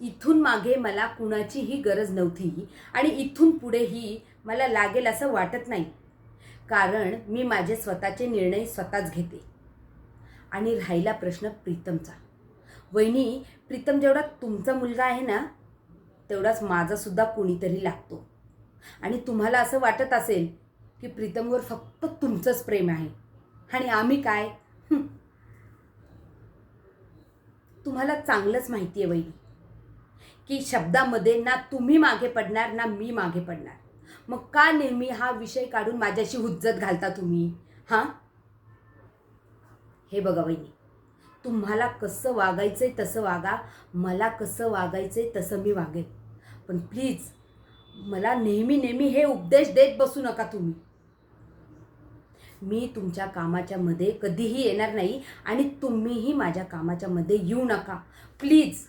इथून मागे मला कुणाचीही गरज नव्हती आणि इथून पुढेही मला लागेल असं वाटत नाही. कारण मी माझे स्वतःचे निर्णय स्वतःच घेते. आणि राहिला प्रश्न प्रीतमचा. वहिनी, प्रीतम जेवढा तुमचा मुलगा आहे ना, तेवढाच माझासुद्धा कोणीतरी लागतो. आणि तुम्हाला असं वाटत असेल की प्रीतमवर फक्त तुमचंच प्रेम आहे आणि आम्ही काय? तुम्हाला चांगलंच माहिती आहे वहिनी की शब्दामध्ये ना तुम्ही मागे पडणार ना मी मागे पडणार. मग का नेहमी हा विषय काढून माझ्याशी हुज्जत घालता तुम्ही? हां, हे बघा वहिनी, तुम्हाला कसं वागायचंय तसं वागा, मला कसं वागायचंय तसं मी वागेन. पण प्लीज मला नेहमी नेहमी हे उपदेश देत बसू नका तुम्ही. मी तुमच्या कामाच्या मध्ये कधीही येणार नाही आणि तुम्हीही माझ्या कामाच्या मध्ये येऊ नका प्लीज.